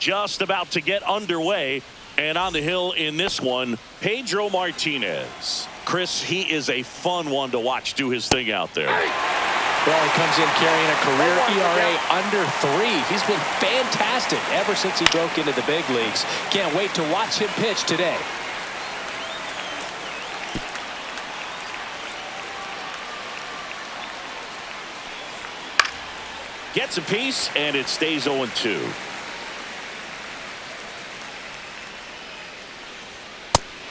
just about to get underway. And on the hill in this one, Pedro Martinez. Chris, he is a fun one to watch do his thing out there. Well, he comes in carrying a career ERA under 3. He's been fantastic ever since he broke into the big leagues. Can't wait to watch him pitch today. Gets a piece, and it stays 0-2.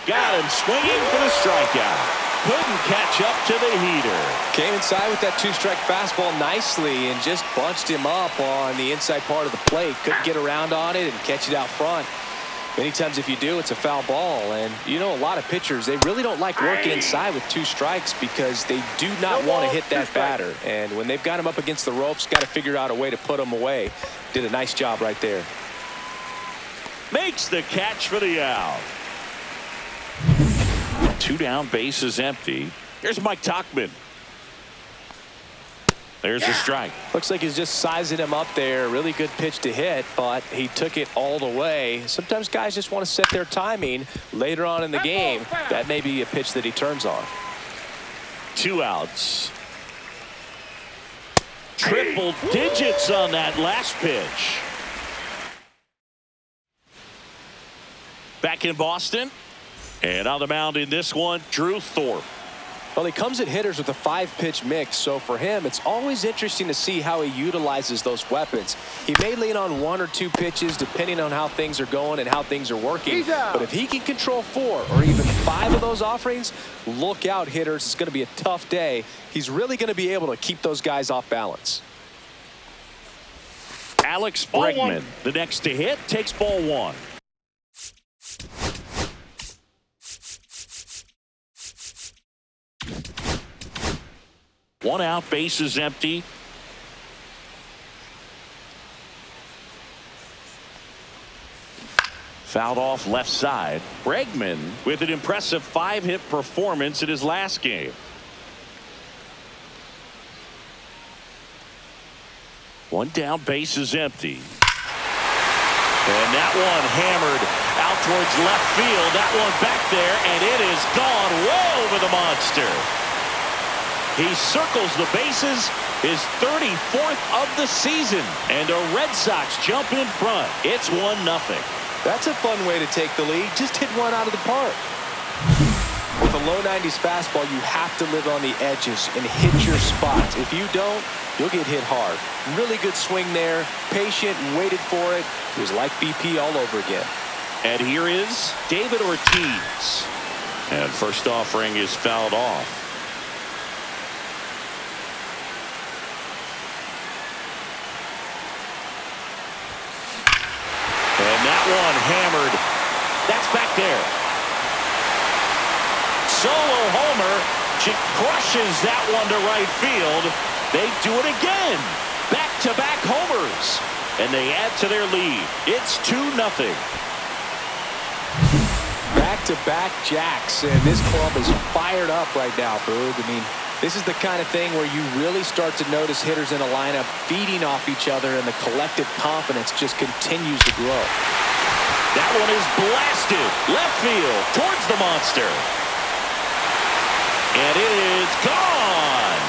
Got him swinging for the strikeout. Couldn't catch up to the heater. Came inside with that 2-strike fastball nicely and just bunched him up on the inside part of the plate. Couldn't get around on it and catch it out front. Many times if you do, it's a foul ball. And you know, a lot of pitchers, they really don't like working inside with 2 strikes because they do not want to hit that batter. And when they've got him up against the ropes, got to figure out a way to put him away. Did a nice job right there. Makes the catch for the out. 2 down, bases empty. Here's Mike Tauchman. There's a strike. Looks like he's just sizing him up there. Really good pitch to hit, but he took it all the way. Sometimes guys just want to set their timing later on in the game. That may be a pitch that he turns on. 2 outs. Triple digits on that last pitch. Back in Boston. And on the mound in this one, Drew Thorpe. Well, he comes at hitters with a 5-pitch mix, so for him, it's always interesting to see how he utilizes those weapons. He may lean on 1 or 2 pitches depending on how things are going and how things are working. But if he can control 4 or even 5 of those offerings, look out, hitters. It's going to be a tough day. He's really going to be able to keep those guys off balance. Alex Bregman, the next to hit, takes ball 1. One out, bases empty. Fouled off left side. Bregman with an impressive 5-hit performance in his last game. One down, bases empty. And that one hammered out towards left field. That one back there, and it is gone way over the monster. He circles the bases, his 34th of the season, and the Red Sox jump in front. It's 1-0. That's a fun way to take the lead. Just hit one out of the park. With a low 90s fastball, you have to live on the edges and hit your spots. If you don't, you'll get hit hard. Really good swing there. Patient and waited for it. It was like BP all over again. And here is David Ortiz. And first offering is fouled off. And that one hammered. That's back there. Solo homer. She crushes that one to right field. They do it again. Back-to-back homers. And they add to their lead. It's 2-0. Back-to-back jacks. And this club is fired up right now, Boog. I mean, this is the kind of thing where you really start to notice hitters in a lineup feeding off each other, and the collective confidence just continues to grow. That one is blasted left field towards the monster. And it is gone.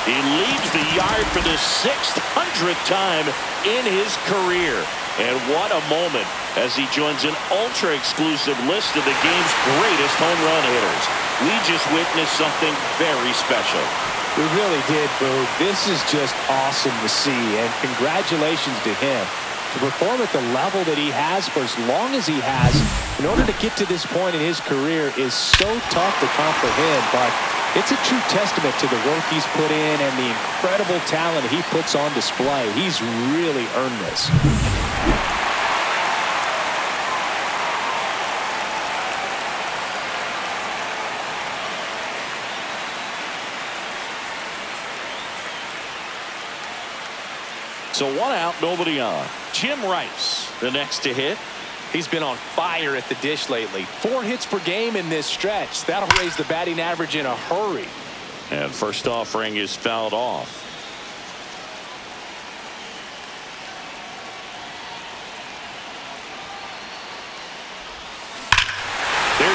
He leaves the yard for the 600th time in his career. And what a moment as he joins an ultra-exclusive list of the game's greatest home run hitters. We just witnessed something very special. We really did, Boog. This is just awesome to see, and congratulations to him. To perform at the level that he has for as long as he has, in order to get to this point in his career, is so tough to comprehend, but it's a true testament to the work he's put in and the incredible talent he puts on display. He's really earned this. So 1 out, nobody on. Jim Rice, the next to hit. He's been on fire at the dish lately. 4 hits per game in this stretch. That'll raise the batting average in a hurry. And first offering is fouled off.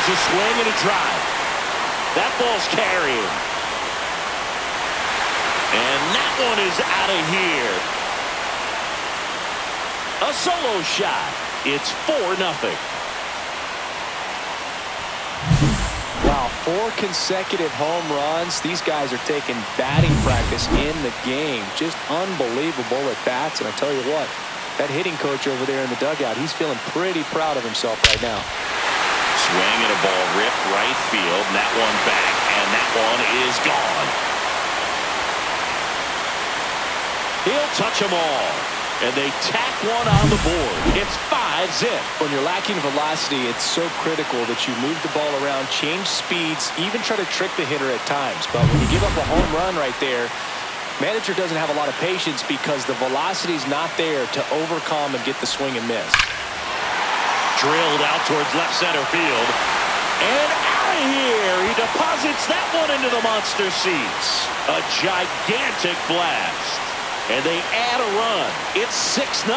Here's a swing and a drive. That ball's carrying. And that one is out of here. A solo shot. It's 4-0. Wow, 4 consecutive home runs. These guys are taking batting practice in the game. Just unbelievable at bats. And I tell you what, that hitting coach over there in the dugout, he's feeling pretty proud of himself right now. Swing and a ball ripped right field. And that one back, and that one is gone. He'll touch them all. And they tack one on the board. It's 5-zip. When you're lacking velocity, it's so critical that you move the ball around, change speeds, even try to trick the hitter at times. But when you give up a home run right there, manager doesn't have a lot of patience because the velocity's not there to overcome and get the swing and miss. Drilled out towards left center field. And out of here. He deposits that one into the monster seats. A gigantic blast. And they add a run. It's 6-0.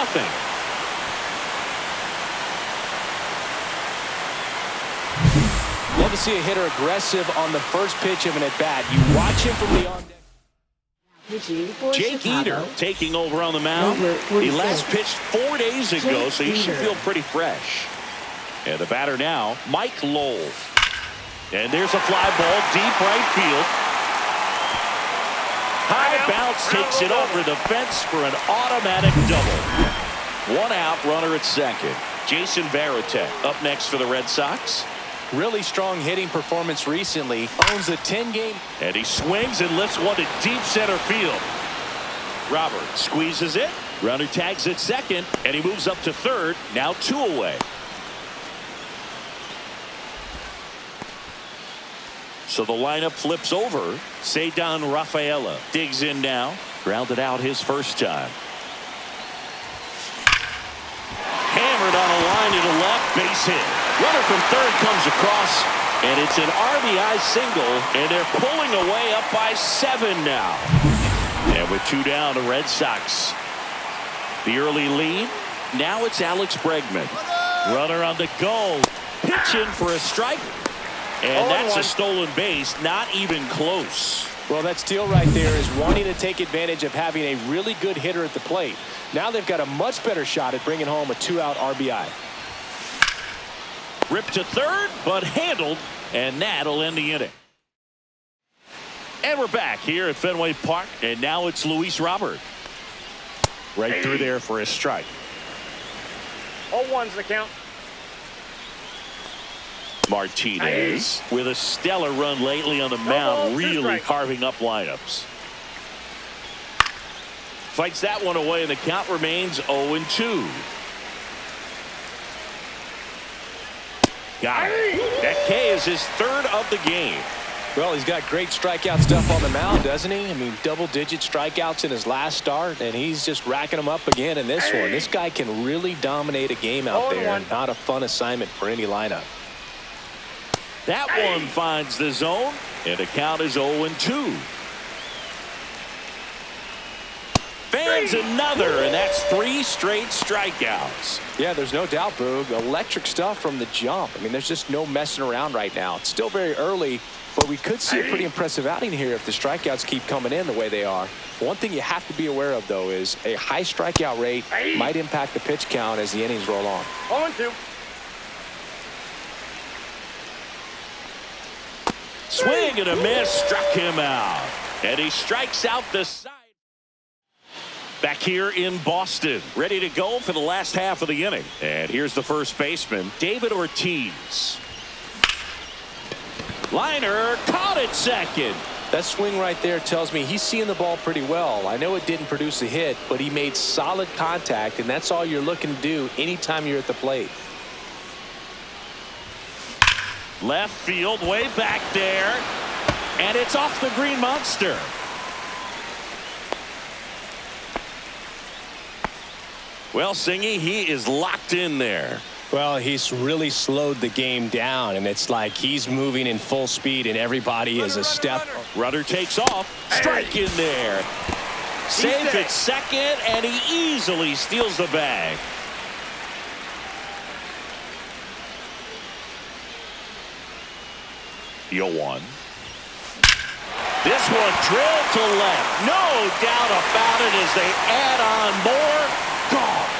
Love to see a hitter aggressive on the first pitch of an at-bat. You watch him from the on-deck. Jake Eder taking over on the mound. He last pitched 4 days ago, so he should feel pretty fresh. And the batter now, Mike Lowell. And there's a fly ball deep right field. High bounce takes it over the fence for an automatic double. 1 out, runner at second. Jason Varitek up next for the Red Sox. Really strong hitting performance recently. Owns a 10-game. And he swings and lifts one to deep center field. Robert squeezes it. Runner tags at second, and he moves up to third. Now 2 away. So the lineup flips over. Ceddanne Rafaela digs in now. Grounded out his first time. Hammered on a line to the left, base hit. Runner from third comes across, and it's an RBI single, and they're pulling away up by 7 now. And with 2 down, the Red Sox. The early lead. Now it's Alex Bregman. Runner on the go. Pitching for a strike. And that's a stolen base, not even close. Well, that steal right there is wanting to take advantage of having a really good hitter at the plate. Now they've got a much better shot at bringing home a 2-out RBI. Ripped to third, but handled, and that'll end the inning. And we're back here at Fenway Park, and now it's Luis Robert. Right through there for a strike. 0-1's the count. Martinez with a stellar run lately on the mound, really carving up lineups. Fights that one away, and the count remains 0-2. Got it. That K is his 3rd of the game. Well, he's got great strikeout stuff on the mound, doesn't he? I mean, double-digit strikeouts in his last start, and he's just racking them up again in this one. This guy can really dominate a game out there. Not a fun assignment for any lineup. That one finds the zone, and the count is 0-2. Fans another, and that's 3 straight strikeouts. Yeah, there's no doubt, Boog. Electric stuff from the jump. I mean, there's just no messing around right now. It's still very early, but we could see a pretty impressive outing here if the strikeouts keep coming in the way they are. One thing you have to be aware of, though, is a high strikeout rate might impact the pitch count as the innings roll on. 0-2. Swing and a miss, struck him out. And he strikes out the side. Back here in Boston, ready to go for the last half of the inning. And here's the first baseman, David Ortiz. Liner caught at second. That swing right there tells me he's seeing the ball pretty well. I know it didn't produce a hit, but he made solid contact, and that's all you're looking to do anytime you're at the plate. Left field, way back there. And it's off the green monster. Well, Singy, he is locked in there. Well, he's really slowed the game down, and it's like he's moving in full speed, and everybody is a step. Runner takes off. Strike in there. Safe at second, and he easily steals the bag. 0-1. This one drilled to left. No doubt about it as they add on more. Gone.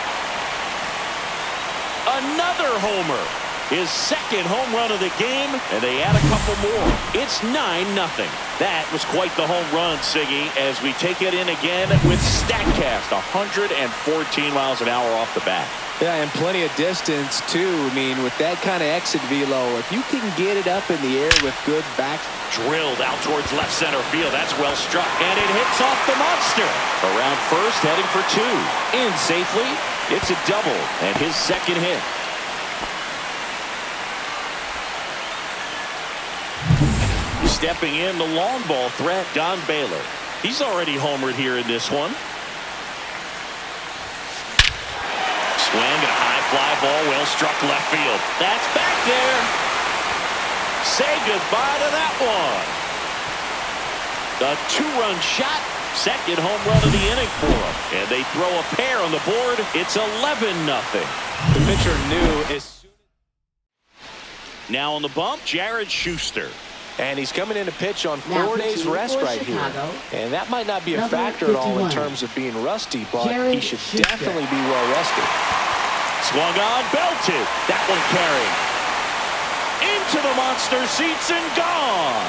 Another homer. His second home run of the game, and they add a couple more. It's 9-0. That was quite the home run, Siggy, as we take it in again with StatCast. 114 miles an hour off the bat. Yeah, and plenty of distance, too. I mean, with that kind of exit velo, if you can get it up in the air with good back. Drilled out towards left center field. That's well struck. And it hits off the monster. Around first, heading for 2. In safely. It's a double, and his second hit. Stepping in, the long ball threat, Don Baylor. He's already homered here in this one. Swing and a high fly ball, well struck left field. That's back there. Say goodbye to that one. The 2-run shot, second home run of the inning for him. And they throw a pair on the board. It's 11-0. The pitcher knew as now on the bump, Jared Schuster. and he's coming in to pitch on 4 days rest right here. And that might not be a factor at all in terms of being rusty, but he should definitely be well rested. Swung on, belted. That one carried. Into the monster seats and gone.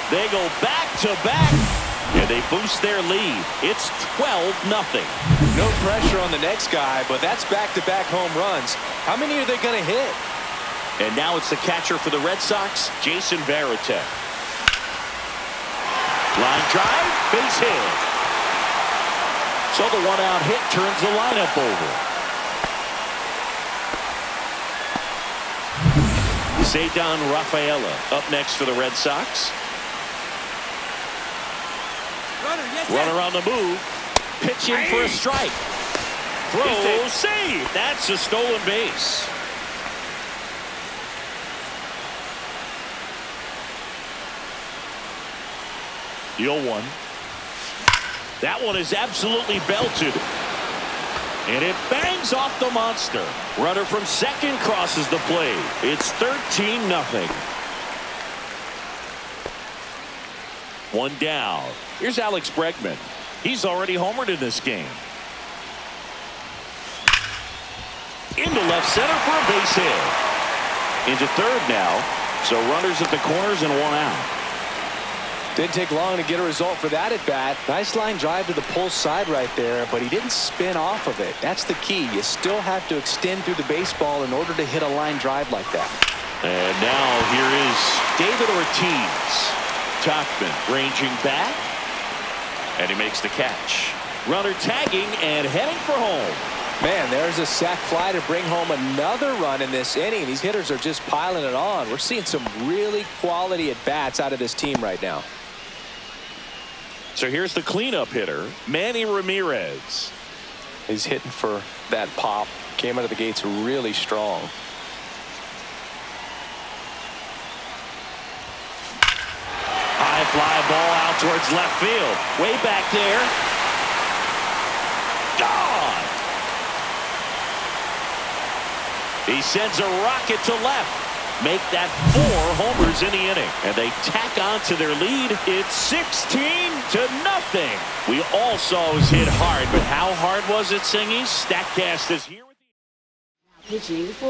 They go back-to-back, and they boost their lead. It's 12-0. No pressure on the next guy, but that's back-to-back home runs. How many are they going to hit? And now it's the catcher for the Red Sox, Jason Varitek. Line drive, base hit. So the one-out hit turns the lineup over. Ceddanne Rafaela up next for the Red Sox. Runner on the move. Pitching for a strike. Throw, save. That's a stolen base. The 0-1. That one is absolutely belted. And it bangs off the monster. Runner from second crosses the plate. It's 13-0. One down. Here's Alex Bregman. He's already homered in this game. Into left center for a base hit. Into third now. So runners at the corners and one out. Didn't take long to get a result for that at bat. Nice line drive to the pull side right there, but he didn't spin off of it. That's the key. You still have to extend through the baseball in order to hit a line drive like that. And now here is David Ortiz. Tauchman ranging back, and he makes the catch. Runner tagging and heading for home. Man, there's a sac fly to bring home another run in this inning. These hitters are just piling it on. We're seeing some really quality at-bats out of this team right now. So here's the cleanup hitter, Manny Ramirez. He's hitting for that pop. Came out of the gates really strong. High fly ball out towards left field. Way back there. Gone. He sends a rocket to left. Make that 4 homers in the inning. And they tack on to their lead. It's 16-0. We all saw it was hit hard, but how hard was it, Singy? StatCast is here.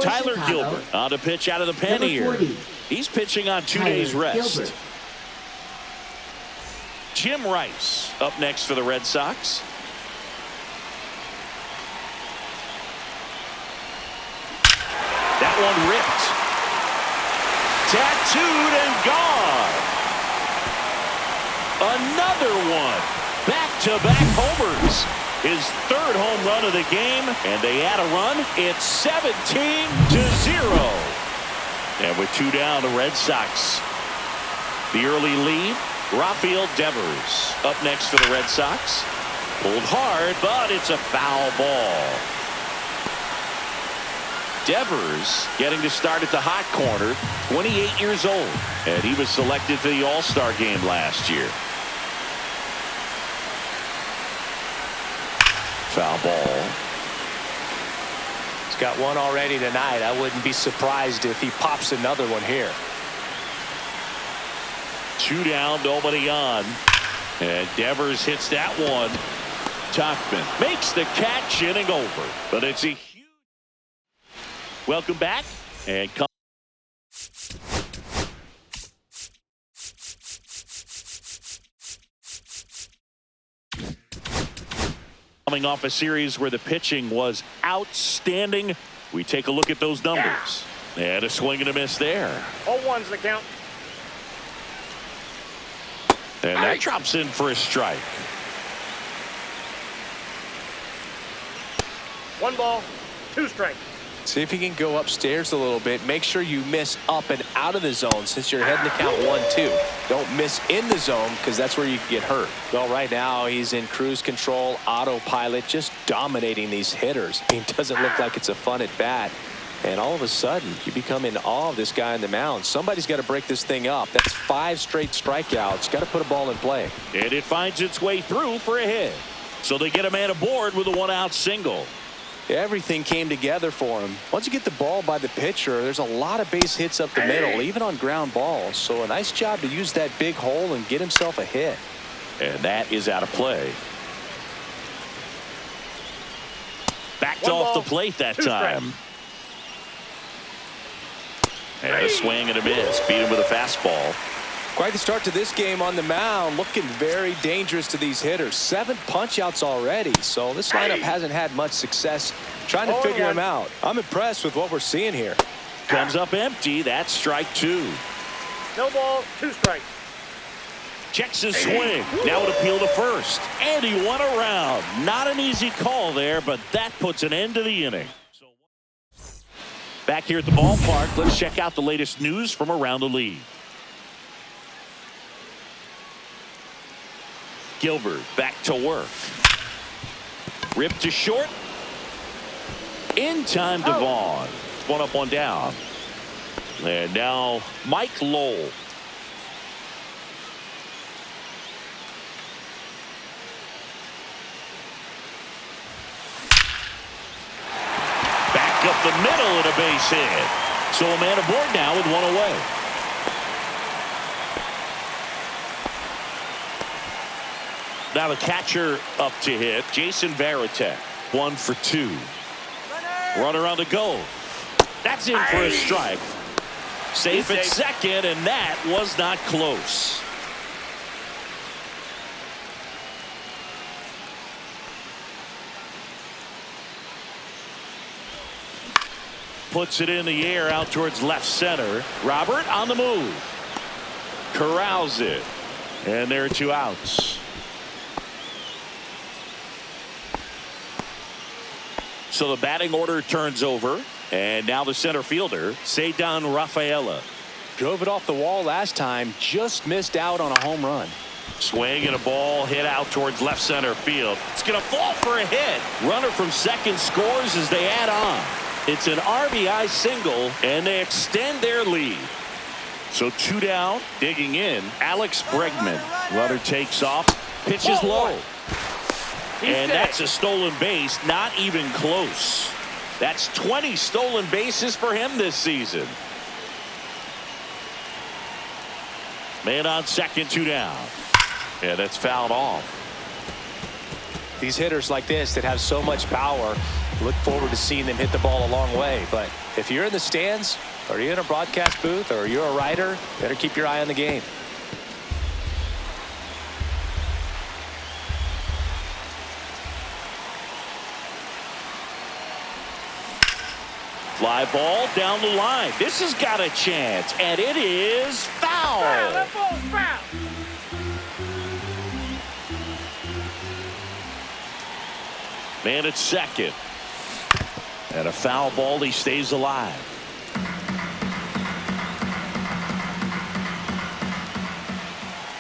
Tyler Gilbert on to pitch out of the pen here. He's pitching on 2 days rest. Jim Rice up next for the Red Sox. That one ripped. Tattooed and gone. Another one. Back-to-back homers. His 3rd home run of the game, and they add a run. It's 17-0. And with 2 down, the Red Sox. The early lead, Rafael Devers up next for the Red Sox. Pulled hard, but it's a foul ball. Devers getting to start at the hot corner, 28 years old, and he was selected for the All-Star game last year. Foul ball. He's got one already tonight. I wouldn't be surprised if he pops another one here. 2 down, nobody on. And Devers hits that one. Tuchman makes the catch, inning over. But it's a huge. Welcome back. And coming off a series where the pitching was outstanding, we take a look at those numbers. And a swing and a miss there. 0-1's the count. And that drops in for a strike. 1 ball, 2 strikes. See if you can go upstairs a little bit. Make sure you miss up and out of the zone since you're heading to count 1-2. Don't miss in the zone because that's where you can get hurt. Well, right now he's in cruise control, autopilot, just dominating these hitters. It doesn't look like it's a fun at bat. And all of a sudden you become in awe of this guy on the mound. Somebody's got to break this thing up. That's 5 straight strikeouts. Got to put a ball in play. And it finds its way through for a hit. So they get a man aboard with a 1-out single. Everything came together for him. Once you get the ball by the pitcher, there's a lot of base hits up the middle, even on ground balls. So a nice job to use that big hole and get himself a hit. And that is out of play. Backed off the plate that time. And a swing and a miss. Beat him with a fastball. Quite the start to this game on the mound. Looking very dangerous to these hitters. 7 punch-outs already. So this lineup hasn't had much success trying to figure him out. I'm impressed with what we're seeing here. Comes up empty. That's strike 2. No ball, 2 strikes. Checks his swing. Now an appeal to first. And he won around. Not an easy call there, but that puts an end to the inning. Back here at the ballpark, let's check out the latest news from around the league. Gilbert back to work. Ripped to short. In time to Vaughn. 1 up, 1 down. And now Mike Lowell. Back up the middle and a base hit. So a man aboard now with 1 away. Now the catcher up to hit, Jason Varitek. 1 for 2. Runner on the go. That's in for a strike. Safe at second, and that was not close. Puts it in the air out towards left center. Robert on the move. Corrals it. And there are 2 outs. So the batting order turns over. And now the center fielder, Ceddanne Rafaela. Drove it off the wall last time. Just missed out on a home run. Swing and a ball hit out towards left center field. It's going to fall for a hit. Runner from second scores as they add on. It's an RBI single, and they extend their lead. So 2 down, digging in, Alex Bregman. Runner takes off, pitches low. And that's a stolen base, not even close. That's 20 stolen bases for him this season. Man on second, 2 down. Yeah, that's fouled off. These hitters like this that have so much power, look forward to seeing them hit the ball a long way. But if you're in the stands, or you're in a broadcast booth, or you're a writer, better keep your eye on the game. Fly ball down the line. This has got a chance, and it is foul. That ball's foul. Man at second. And a foul ball. He stays alive.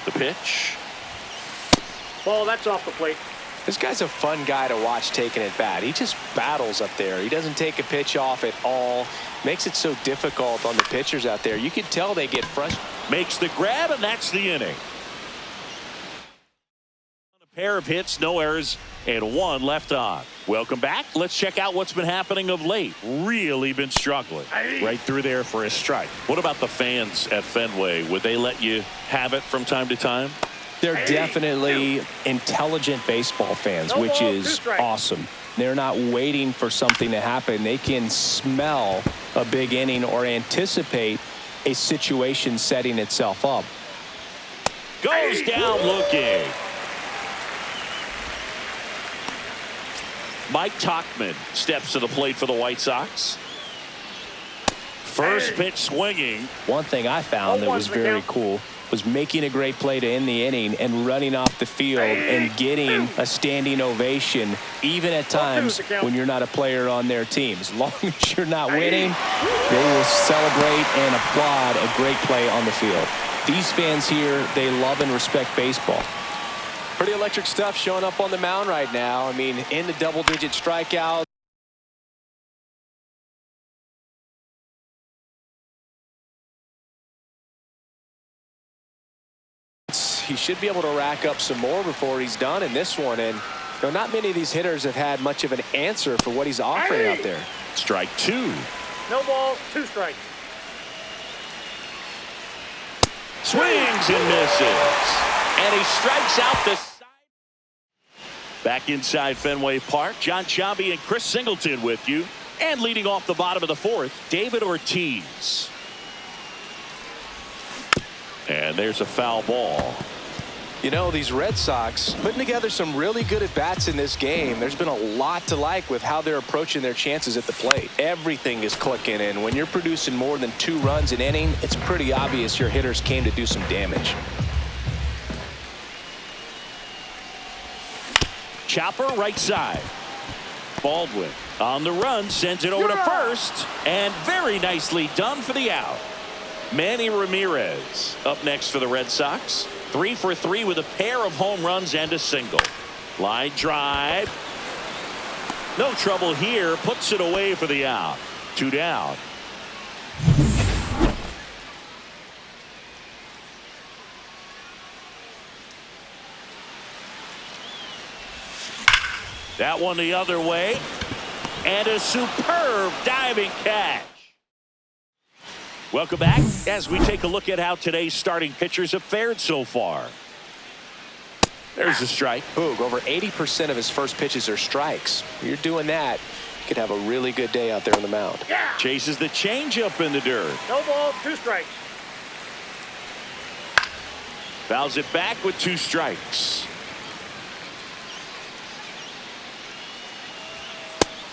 The pitch. Ball, that's off the plate. This guy's a fun guy to watch taking at bat. He just battles up there. He doesn't take a pitch off at all. Makes it so difficult on the pitchers out there. You can tell they get frustrated. Makes the grab, and that's the inning. Pair of hits, no errors, and one left on. Welcome back. Let's check out what's been happening of late. Really been struggling. Right through there for a strike. What about the fans at Fenway? Would they let you have it from time to time? They're definitely intelligent baseball fans, which is awesome. They're not waiting for something to happen. They can smell a big inning or anticipate a situation setting itself up. Goes down looking. Mike Tauchman steps to the plate for the White Sox. First pitch swinging. One thing I found that was very cool was making a great play to end the inning and running off the field and getting a standing ovation, even at times when you're not a player on their team. As long as you're not winning, they will celebrate and applaud a great play on the field. These fans here, they love and respect baseball. Pretty electric stuff showing up on the mound right now. I mean, in the double-digit strikeout. He should be able to rack up some more before he's done in this one. And not many of these hitters have had much of an answer for what he's offering out there. Strike two. No balls, 2 strikes. Swings and misses. And he strikes out the side. Back inside Fenway Park, John Chambi and Chris Singleton with you. And leading off the bottom of the fourth, David Ortiz. And there's a foul ball. You know, these Red Sox putting together some really good at-bats in this game. There's been a lot to like with how they're approaching their chances at the plate. Everything is clicking, and when you're producing more than 2 runs an inning, it's pretty obvious your hitters came to do some damage. Chopper right side. Baldwin on the run, sends it over to first, and very nicely done for the out. Manny Ramirez up next for the Red Sox. 3 for 3 with a pair of home runs and a single. Line drive. No trouble here. Puts it away for the out. 2 down. That one the other way. And a superb diving catch. Welcome back as we take a look at how today's starting pitchers have fared so far. There's a strike. Boog, over 80% of his first pitches are strikes. You're doing that, you could have a really good day out there on the mound. Chases the changeup in the dirt. No balls, 2 strikes. Fouls it back with 2 strikes.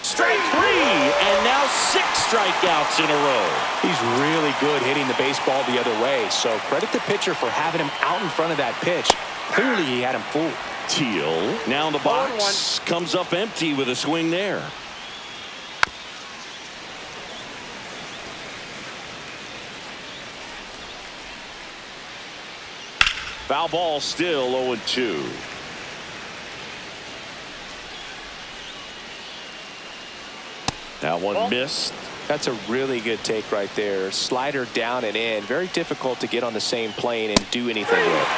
Strike 3, and now 6 strikeouts in a row. He's really good hitting the baseball the other way, so credit the pitcher for having him out in front of that pitch. Clearly he had him fooled. Teal now in the box, comes up empty with a swing there. Foul ball, still 0-2. That one missed. That's a really good take right there. Slider down and in. Very difficult to get on the same plane and do anything with.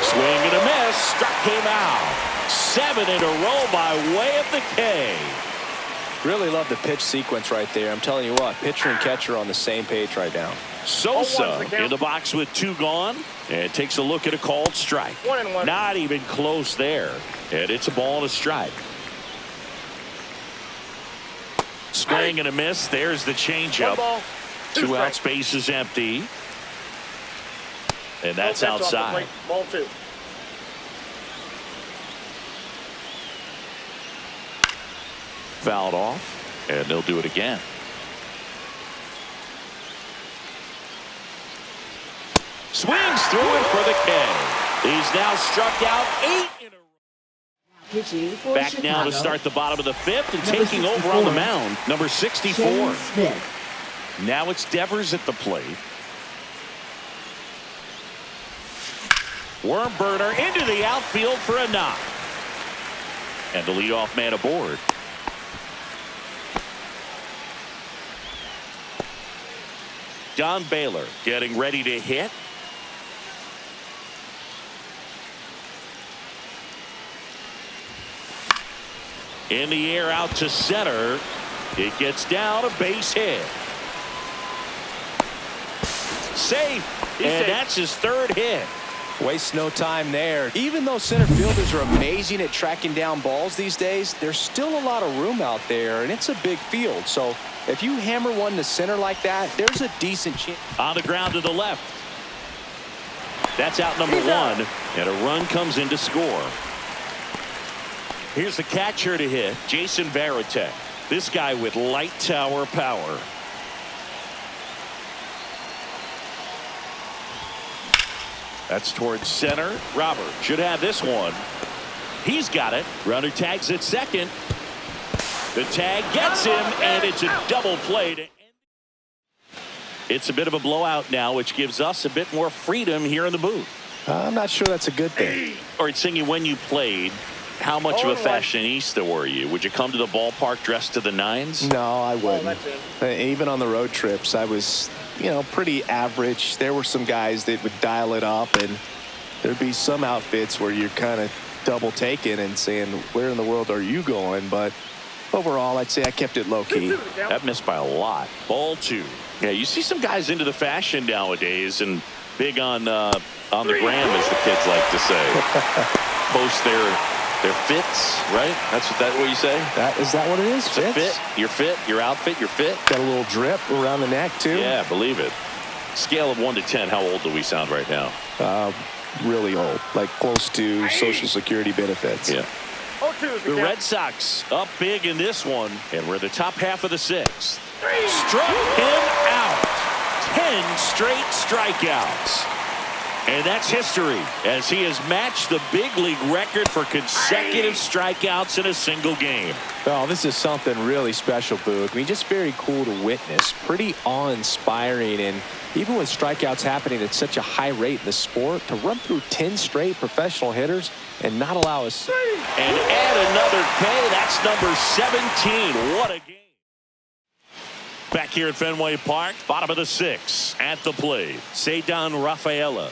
Swing and a miss. Struck him out. 7 in a row by way of the K. Really love the pitch sequence right there. I'm telling you what, pitcher and catcher on the same page right now. Sosa in the box with 2 gone. And takes a look at a called strike. 1-1. Not even close there. And it's a ball and a strike. Swing and a miss. There's the changeup. 2 outs, base is empty. And that's outside. Ball 2. Fouled off, and they'll do it again. Swings through it for the K. He's now struck out 8 in a row. Back now to start the bottom of the 5th and taking over on the mound, number 64. Now it's Devers at the plate. Worm burner into the outfield for a knock. And the leadoff man aboard. Don Baylor getting ready to hit. In the air out to center. It gets down, a base hit. Safe. And that's his third hit. Waste no time there. Even though center fielders are amazing at tracking down balls these days, there's still a lot of room out there, and it's a big field. So if you hammer one to center like that, there's a decent chance. On the ground to the left. That's out number one, and a run comes in to score. Here's the catcher to hit, Jason Varitek. This guy with light tower power. That's towards center. Robert should have this one. He's got it. Runner tags at second. The tag gets him, and it's a double play to end. It's a bit of a blowout now, which gives us a bit more freedom here in the booth. I'm not sure that's a good thing. All right, Singy, when you played, how much of a fashionista were you? Would you come to the ballpark dressed to the nines? No, I wouldn't. Even on the road trips, I was, pretty average. There were some guys that would dial it up, and there'd be some outfits where you're kind of double taking and saying, where in the world are you going? But overall, I'd say I kept it low key. That missed by a lot. Ball two. Yeah, you see some guys into the fashion nowadays and big on the gram, as the kids like to say. Post their fits, right? That's what you say? Is that what it is? It's a fit. Your fit, your outfit, your fit. Got a little drip around the neck, too. Yeah, believe it. Scale of 1 to 10, how old do we sound right now? Really old, like close to Social Security benefits. Yeah. The Red Sox up big in this one, and we're the top half of the sixth. Struck him out. 10 straight strikeouts. And that's history, as he has matched the big league record for consecutive strikeouts in a single game. Oh, this is something really special, Boog. I mean, just very cool to witness. Pretty awe-inspiring. And even with strikeouts happening at such a high rate in the sport, to run through 10 straight professional hitters and not allow us. And add another K. That's number 17. What a game. Back here at Fenway Park, bottom of the sixth. At the plate, Cedar Rafaela.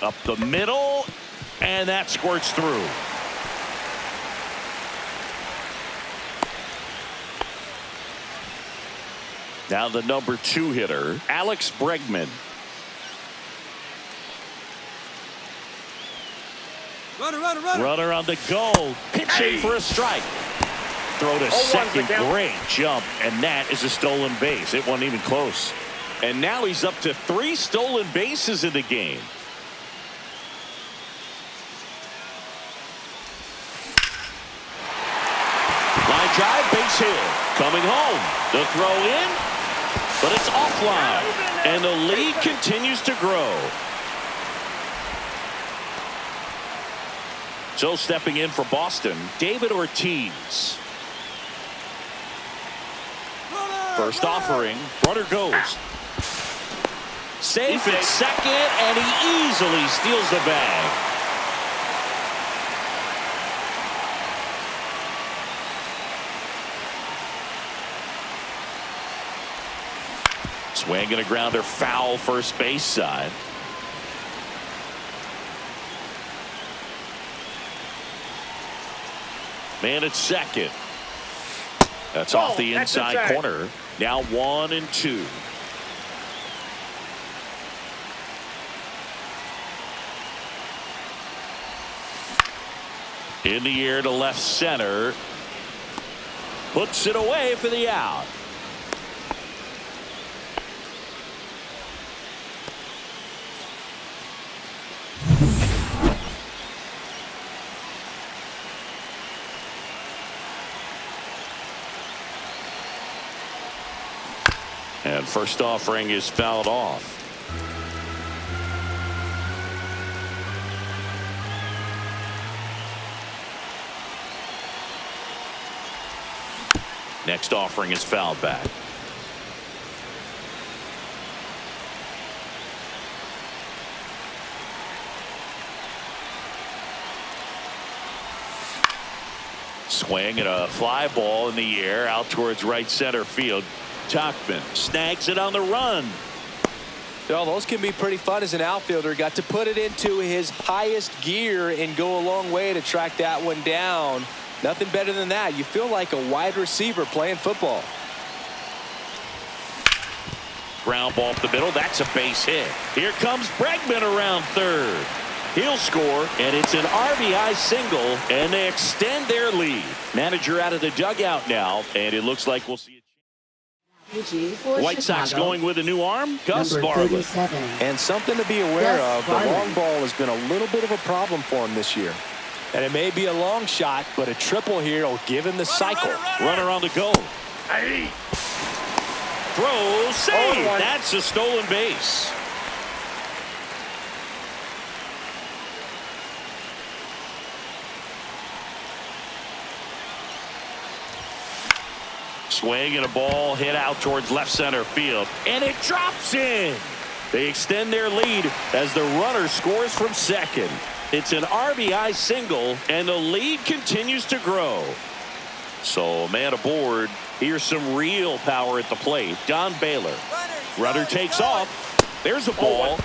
Up the middle, and that squirts through. Now the number 2 hitter, Alex Bregman. Runner on the go, pitching for a strike. Throw to second, great jump, and that is a stolen base. It wasn't even close. And now he's up to 3 stolen bases in the game. Line drive, base hit. Coming home. The throw in, but it's offline. And the lead continues to grow. So stepping in for Boston, David Ortiz. First offering, runner goes. Safe at second, and he easily steals the bag. Swing and a grounder foul first base side. Man at second. That's off the inside corner. Now 1 and 2. In the air to left center. Puts it away for the out. And first offering is fouled off. Next offering is fouled back. Swing and a fly ball in the air out towards right center field. Tachman snags it on the run. Well, those can be pretty fun as an outfielder. Got to put it into his highest gear and go a long way to track that one down. Nothing better than that. You feel like a wide receiver playing football. Ground ball up the middle. That's a base hit. Here comes Bregman around third. He'll score, and it's an RBI single, and they extend their lead. Manager out of the dugout now, and it looks like we'll see it. White Sox going with a new arm, Gus Varland. And something to be aware of, the long ball has been a little bit of a problem for him this year. And it may be a long shot, but a triple here will give him the cycle. Runner on the go. Throw, save. That's a stolen base. Swing and a ball hit out towards left center field, and it drops in. They extend their lead as the runner scores from second. It's an RBI single, and the lead continues to grow. So, man aboard. Here's some real power at the plate. Don Baylor. Runner takes off. There's a ball.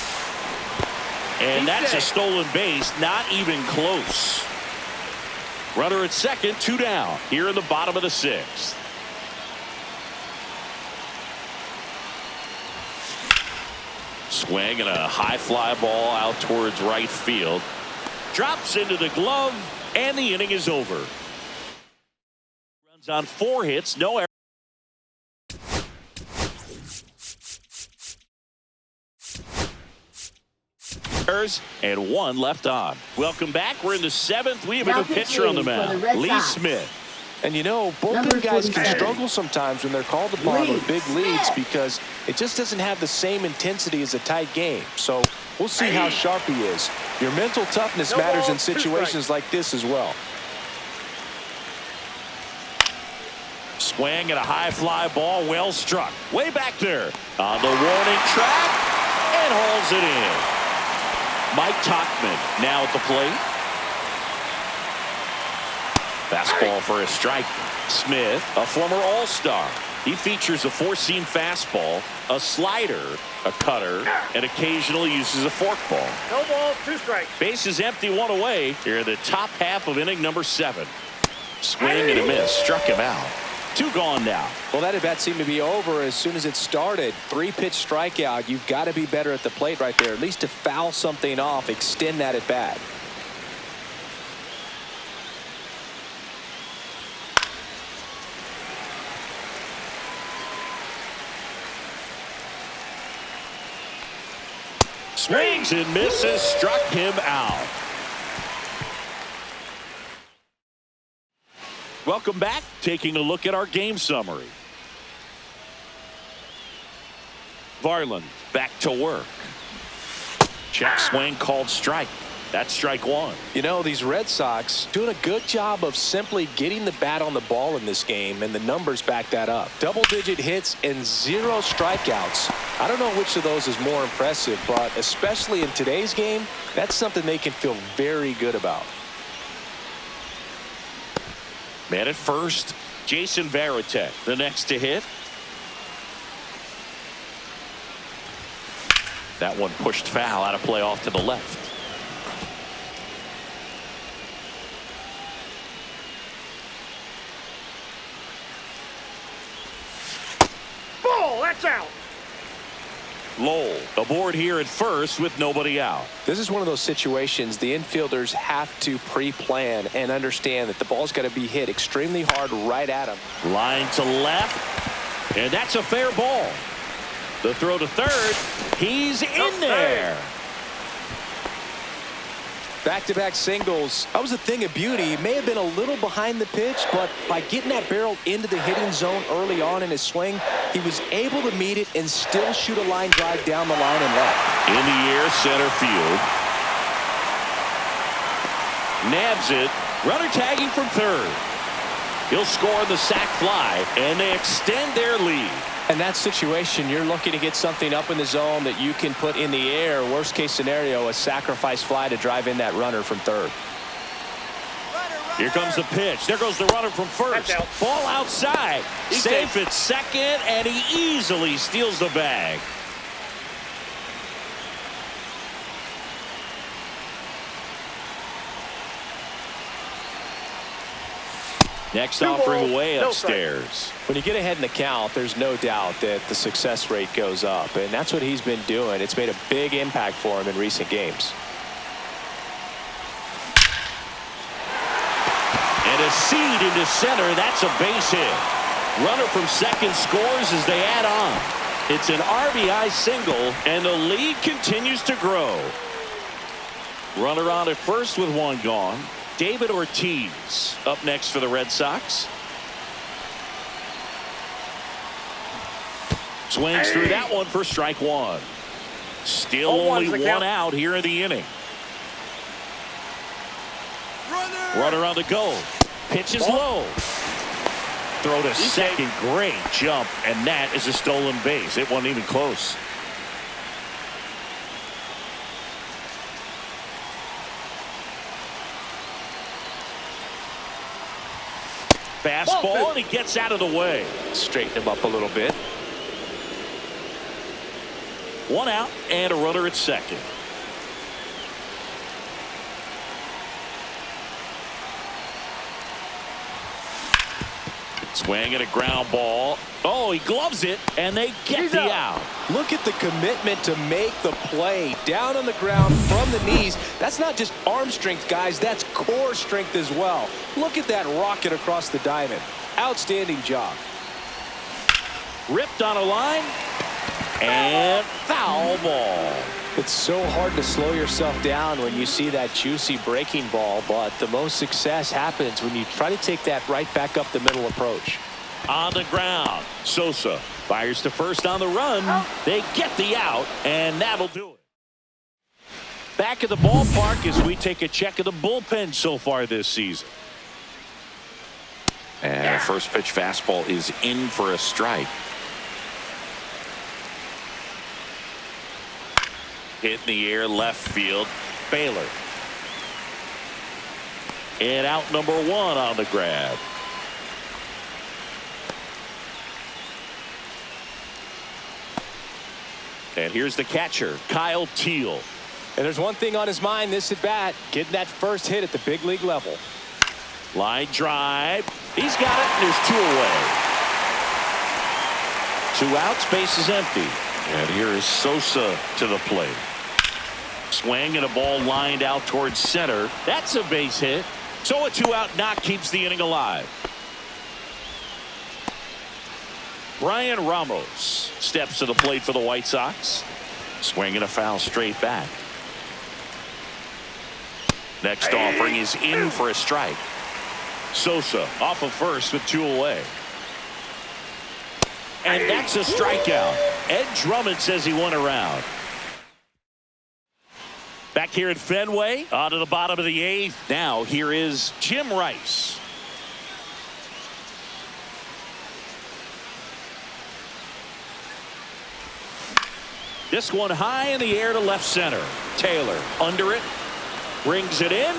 And that's a stolen base. Not even close. Runner at second, 2 down. Here in the bottom of the 6th. Swing and a high fly ball out towards right field. Drops into the glove, and the inning is over. Runs on 4 hits, no errors, and 1 left on. Welcome back. We're in the 7th. We have a new pitcher on the mound, Lee Smith. And you know, bullpen guys can struggle sometimes when they're called upon with big leads because it just doesn't have the same intensity as a tight game. So we'll see how sharp he is. Your mental toughness matters in situations like this as well. Swing and a high fly ball, well struck. Way back there on the warning track, and hauls it in. Mike Tauchman now at the plate. Fastball for a strike. Smith, a former All-Star. He features a 4-seam fastball, a slider, a cutter, and occasionally uses a forkball. No balls, 2 strikes. Base is empty, 1 away. Here in the top half of inning number 7. Swing and a miss. Struck him out. 2 gone now. Well, that at-bat seemed to be over as soon as it started. 3-pitch strikeout. You've got to be better at the plate right there. At least to foul something off, extend that at-bat. Swings and misses, struck him out. Welcome back. Taking a look at our game summary. Varland back to work. Check swing called strike. That's strike 1. You know, these Red Sox doing a good job of simply getting the bat on the ball in this game, and the numbers back that up. Double-digit hits and 0 strikeouts. I don't know which of those is more impressive, but especially in today's game, that's something they can feel very good about. Man at first, Jason Varitek, the next to hit. That one pushed foul, out of play off to the left. That's out. Lowell aboard here at first with nobody out. This is one of those situations the infielders have to pre-plan and understand that the ball's got to be hit extremely hard right at them. Line to left, and that's a fair ball. The throw to third. He's in there. Back-to-back singles. That was a thing of beauty. He may have been a little behind the pitch, but by getting that barrel into the hitting zone early on in his swing, he was able to meet it and still shoot a line drive down the line and left. In the air, center field. Nabs it. Runner tagging from third. He'll score on the sac fly, and they extend their lead. In that situation, you're looking to get something up in the zone that you can put in the air. Worst case scenario, a sacrifice fly to drive in that runner from third. Here comes the pitch. There goes the runner from first. Ball outside. Safe at second, and he easily steals the bag. Next Two offering balls, away no upstairs. When you get ahead in the count, there's no doubt that the success rate goes up, and that's what he's been doing. It's made a big impact for him in recent games. And a seed into center. That's a base hit. Runner from second scores as they add on. It's an RBI single, and the lead continues to grow. Runner on at first with one gone. David Ortiz up next for the Red Sox. Swings through that one for strike one. Still only one out here in the inning. Runner on the go. Pitch is low. Throw to second. Great jump. And that is a stolen base. It wasn't even close. Fastball, and he gets out of the way. Straighten him up a little bit. One out and a runner at second. Swing and a ground ball. Oh, he gloves it, and they get the out. Look at the commitment to make the play. Down on the ground from the knees. That's not just arm strength, guys. That's core strength as well. Look at that rocket across the diamond. Outstanding job. Ripped on a line. And foul ball. It's so hard to slow yourself down when you see that juicy breaking ball, but the most success happens when you try to take that right back up the middle approach. On the ground, Sosa fires to first on the run. They get the out, and that'll do it. Back at the ballpark as we take a check of the bullpen so far this season. And a first pitch fastball is in for a strike. Hit in the air, left field. Baylor. And out number one on the grab. And here's the catcher, Kyle Teal. And there's one thing on his mind this at bat, getting that first hit at the big league level. Line drive. He's got it, and there's two away. 2 outs, base is empty. And here is Sosa to the plate. Swing and a ball lined out towards center. That's a base hit. So a 2-out knock keeps the inning alive. Brian Ramos steps to the plate for the White Sox. Swing and a foul straight back. Next offering is in for a strike. Sosa off of first with 2 away. And that's a strikeout. Ed Drummond says he won a round. Back here at Fenway, on to the bottom of the 8th. Now here is Jim Rice. This one high in the air to left center. Taylor under it, brings it in,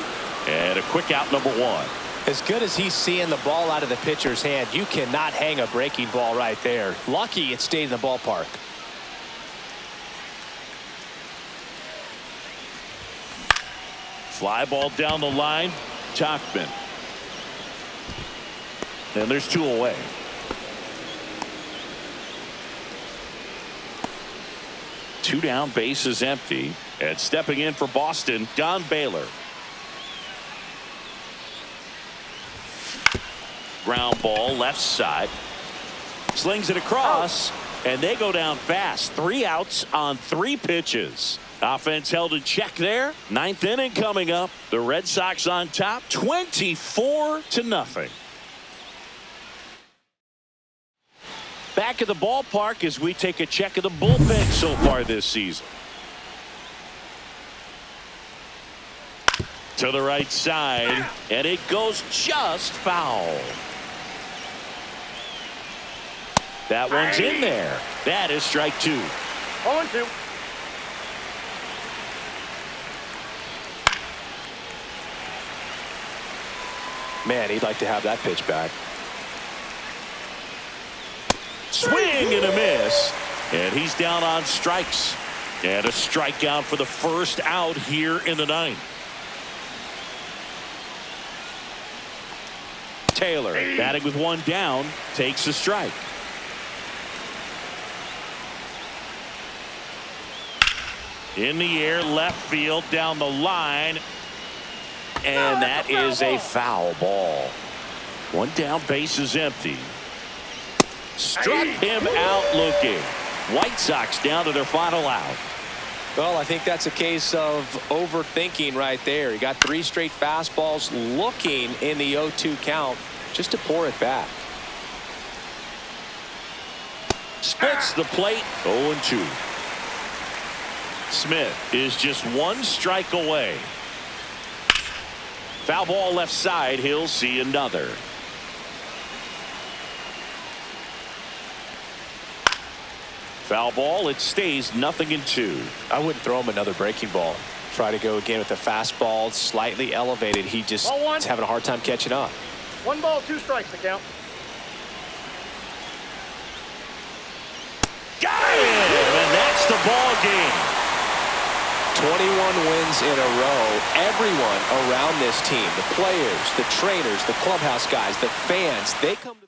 and a quick out number 1. As good as he's seeing the ball out of the pitcher's hand, you cannot hang a breaking ball right there. Lucky it stayed in the ballpark. Fly ball down the line. Tachman. And there's 2 away. Two down, base is empty. And stepping in for Boston, Don Baylor. Ground ball left side. Slings it across. And they go down fast. 3 outs on 3 pitches. Offense held in check there. 9th inning coming up. The Red Sox on top, 24-0. Back at the ballpark as we take a check of the bullpen so far this season. To the right side, and it goes just foul. That one's in there. That is strike 2. 0-2. Man, he'd like to have that pitch back. Swing and a miss. And he's down on strikes. And a strikeout for the first out here in the 9th. Taylor. Batting with one down, takes a strike. In the air, left field, down the line. And that is a foul ball. One down, base is empty. Struck him out looking. White Sox down to their final out. Well, I think that's a case of overthinking right there. He got 3 straight fastballs looking in the 0-2 count just to pour it back. Splits the plate, 0-2. Smith is just 1 strike away. Foul ball left side. He'll see another. Foul ball. It stays 0-2. I wouldn't throw him another breaking ball. Try to go again with the fastball slightly elevated. He just is having a hard time catching up. 1 ball, 2 strikes to count. Got him, and that's the ball game. 21 wins in a row. Everyone around this team, the players, the trainers, the clubhouse guys, the fans, they come to